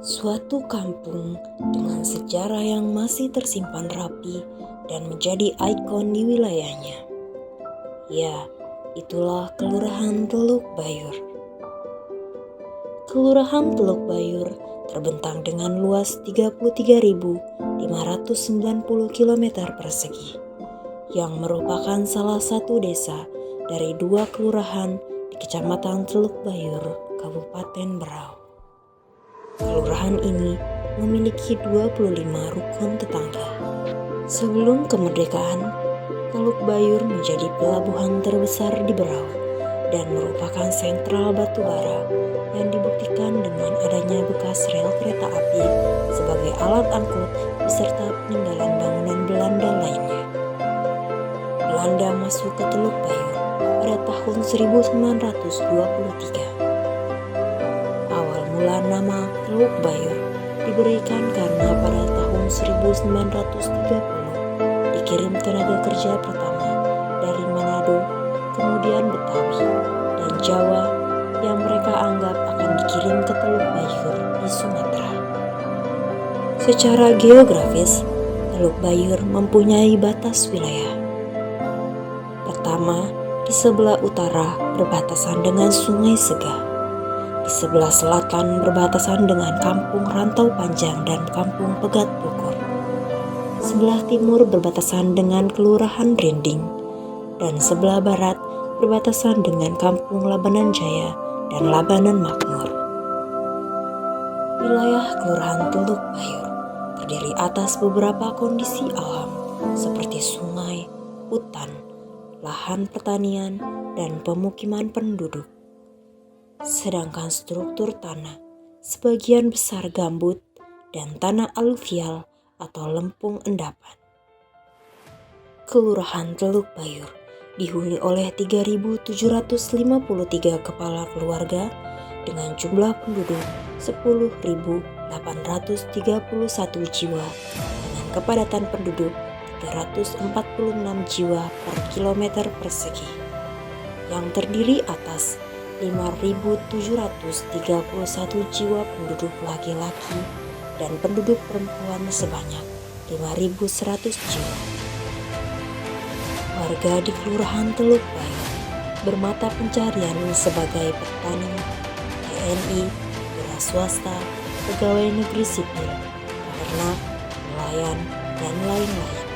Suatu kampung dengan sejarah yang masih tersimpan rapi dan menjadi ikon di wilayahnya. Ya, itulah Kelurahan Teluk Bayur. Kelurahan Teluk Bayur terbentang dengan luas 33.590 km persegi, yang merupakan salah satu desa dari 2 kelurahan di Kecamatan Teluk Bayur, Kabupaten Berau. Kelurahan ini memiliki 25 rukun tetangga. Sebelum kemerdekaan, Teluk Bayur menjadi pelabuhan terbesar di Berau dan merupakan sentral batubara yang dibuktikan dengan adanya bekas rel kereta api sebagai alat angkut beserta peninggalan bangunan Belanda lainnya. Belanda masuk ke Teluk Bayur pada tahun 1923. Awal mula nama Teluk Bayur diberikan karena pada tahun 1930 dikirim tenaga kerja pertama dari Manado, kemudian Betawi, dan Jawa yang mereka anggap akan dikirim ke Teluk Bayur di Sumatera. Secara geografis, Teluk Bayur mempunyai batas wilayah. Pertama, di sebelah utara berbatasan dengan Sungai Sega. Di sebelah selatan berbatasan dengan Kampung Rantau Panjang dan Kampung Pegat Bogor. Sebelah timur berbatasan dengan Kelurahan Rinding, dan sebelah barat berbatasan dengan Kampung Labanan Jaya dan Labanan Makmur. Wilayah Kelurahan Teluk Bayur terdiri atas beberapa kondisi alam seperti sungai, hutan, lahan pertanian, dan pemukiman penduduk. Sedangkan struktur tanah sebagian besar gambut dan tanah aluvial atau lempung endapan. Kelurahan Teluk Bayur dihuni oleh 3.753 kepala keluarga dengan jumlah penduduk 10.831 jiwa dengan kepadatan penduduk 346 jiwa per kilometer persegi, yang terdiri atas 5.731 jiwa penduduk laki-laki dan penduduk perempuan sebanyak 5.100 jiwa. Warga di Kelurahan Teluk Bayur bermata pencarian sebagai petani, TNI, wira swasta, pegawai negeri sipil, peternak, nelayan, dan lain-lain.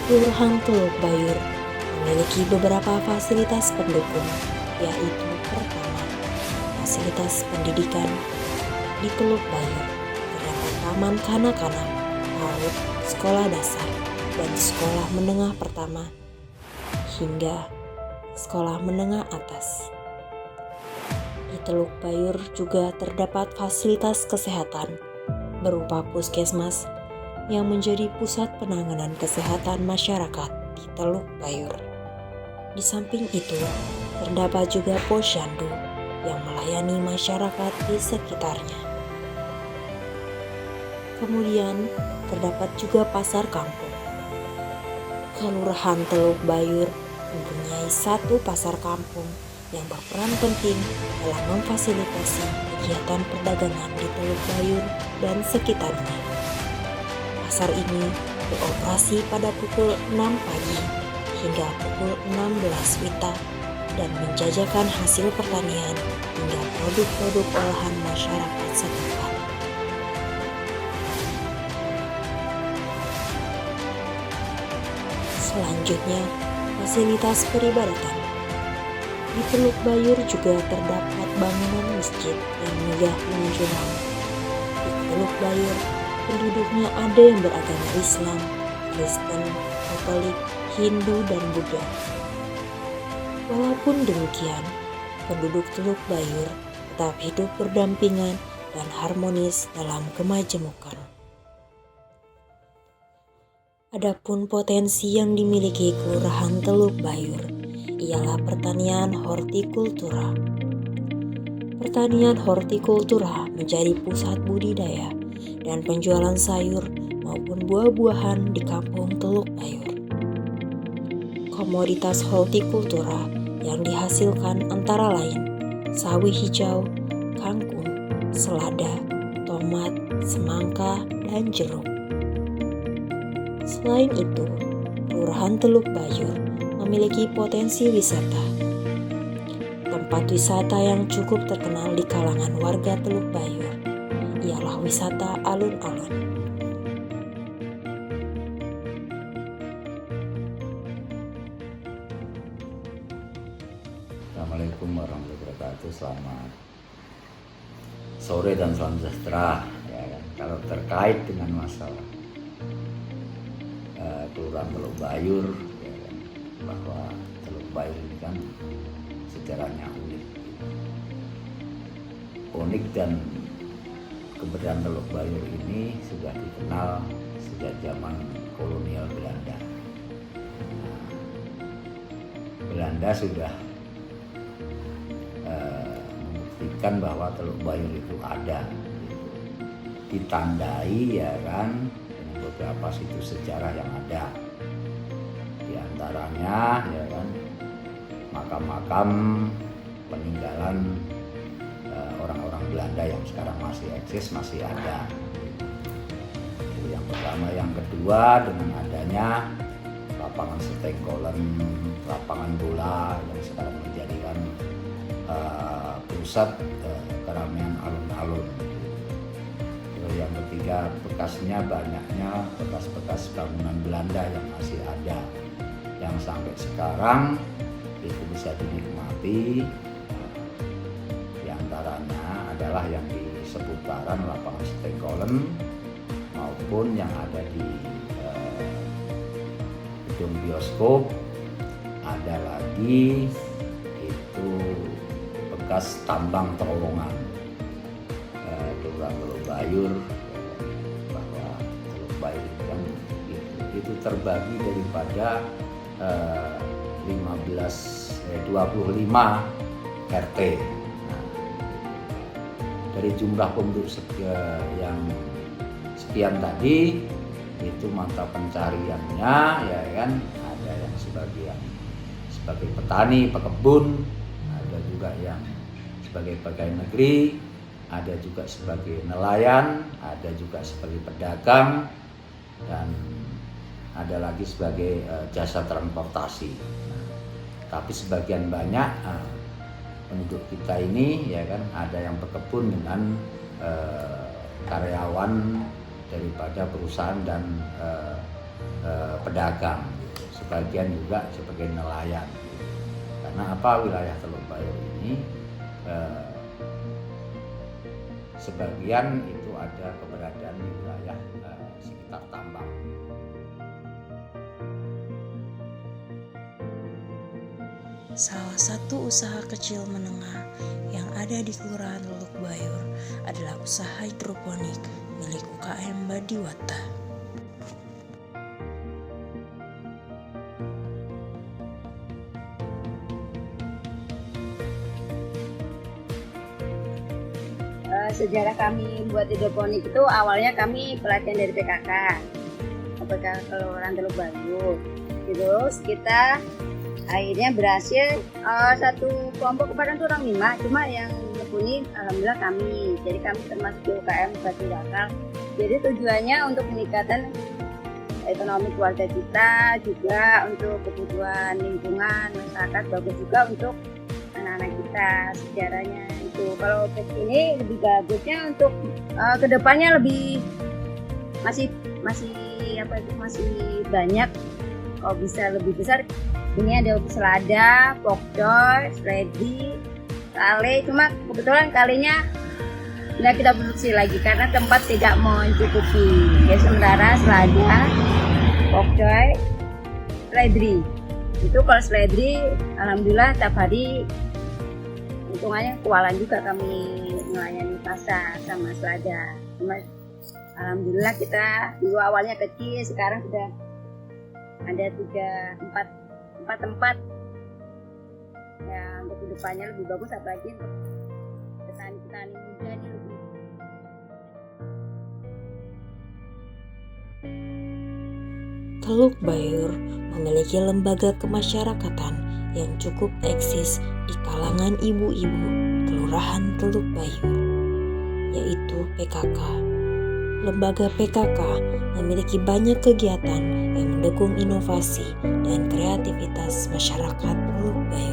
Kelurahan Teluk Bayur memiliki beberapa fasilitas pendukung, yaitu pertama, fasilitas pendidikan. Di Teluk Bayur terdapat taman kanak-kanak, PAUD, sekolah dasar, dan sekolah menengah pertama, hingga sekolah menengah atas. Di Teluk Bayur juga terdapat fasilitas kesehatan berupa puskesmas yang menjadi pusat penanganan kesehatan masyarakat di Teluk Bayur. Di samping itu, terdapat juga posyandu yang melayani masyarakat di sekitarnya. Kemudian, terdapat juga pasar kampung. Kelurahan Teluk Bayur mempunyai satu pasar kampung yang berperan penting dalam memfasilitasi kegiatan perdagangan di Teluk Bayur dan sekitarnya. Pasar ini beroperasi pada pukul 6 pagi hingga pukul 16 WITA dan menjajakan hasil pertanian hingga produk-produk olahan masyarakat setempat. Selanjutnya, fasilitas peribadatan. Di Teluk Bayur juga terdapat bangunan masjid yang megah menjulang. Di Teluk Bayur, penduduknya ada yang beragama Islam, Kristen, Katolik, Hindu, dan Buddha. Walaupun demikian, penduduk Teluk Bayur tetap hidup berdampingan dan harmonis dalam kemajemukan. Adapun potensi yang dimiliki Kelurahan Teluk Bayur ialah pertanian hortikultura. Pertanian hortikultura menjadi pusat budidaya dan penjualan sayur maupun buah-buahan di Kampung Teluk Bayur. Komoditas hortikultura yang dihasilkan antara lain sawi hijau, kangkung, selada, tomat, semangka, dan jeruk. Selain itu, Kelurahan Teluk Bayur memiliki potensi wisata. Tempat wisata yang cukup terkenal di kalangan warga Teluk Bayur ialah wisata alun-alun. Assalamualaikum warahmatullahi wabarakatuh. Selamat sore dan salam sejahtera. Ya kan? Kalau terkait dengan masalah Kelurahan Teluk Bayur, ya kan? Bahwa Teluk Bayur ini kan sejarahnya unik dan keberadaan Teluk Bayur ini sudah dikenal sejak zaman kolonial Belanda. Belanda sudah membuktikan bahwa Teluk Bayur itu ada, ditandai ya kan dengan beberapa situs sejarah yang ada, di antaranya ya kan makam-makam peninggalan orang-orang Belanda yang sekarang masih eksis, masih ada. Itu yang pertama. Yang kedua, dengan adanya lapangan setengkolen, lapangan bola yang sekarang menjadikan pusat keramaian alun-alun. Yang ketiga, bekasnya banyaknya bekas-bekas bangunan Belanda yang masih ada, yang sampai sekarang itu bisa dinikmati. Di antaranya adalah yang di seputaran lapangan setengkolen maupun yang ada di gedung bioskop. Ada lagi itu bekas tambang terowongan Kelurahan Teluk Bayur, bahwa Teluk Bayur kan itu terbagi daripada 25 RT. Nah, dari jumlah penduduk yang sekian tadi, itu mata pencariannya ya kan ada yang sebagai petani, pekebun, ada juga yang sebagai pegawai negeri, ada juga sebagai nelayan, ada juga sebagai pedagang, dan ada lagi sebagai jasa transportasi. Tapi sebagian banyak penduduk kita ini ya kan ada yang berkebun dengan karyawan daripada perusahaan dan pedagang, sebagian juga sebagai nelayan. Karena apa, wilayah Teluk Bayur ini sebagian itu ada keberadaan di wilayah sekitar tambang. Salah satu usaha kecil menengah yang ada di Kelurahan Teluk Bayur adalah usaha hidroponik milik UKM Badiwata. Sejarah kami buat hidroponik itu awalnya kami pelatihan dari PKK Kelurahan Teluk Bayur. Terus kita akhirnya berhasil satu kelompok kemarin itu orang 5, cuma yang menekuni alhamdulillah kami. Jadi kami termasuk di UKM Badiwata. Jadi tujuannya untuk meningkatkan ekonomi keluarga kita, juga untuk kebutuhan lingkungan masyarakat, bagus juga untuk anak-anak kita. Sejarahnya itu kalau ini lebih bagusnya untuk kedepannya lebih masih banyak, kalau bisa lebih besar. Ini ada selada, pokcoy, sledi, kale. Cuma kebetulan kalenya nggak kita produksi lagi karena tempat tidak mencukupi. Ya sementara selada, pokcoy, seledri. Itu kalau seledri, alhamdulillah tiap hari hitungannya kualan juga kami melayani pasar sama selada. Cuma alhamdulillah kita dulu awalnya kecil, sekarang sudah ada 4 tempat. Ya untuk kedepannya lebih bagus, apalagi untuk petani-petani muda ini lebih. Teluk Bayur memiliki lembaga kemasyarakatan yang cukup eksis di kalangan ibu-ibu Kelurahan Teluk Bayur. yaitu PKK. Lembaga PKK memiliki banyak kegiatan yang mendukung inovasi dan kreativitas masyarakat Teluk Bayur.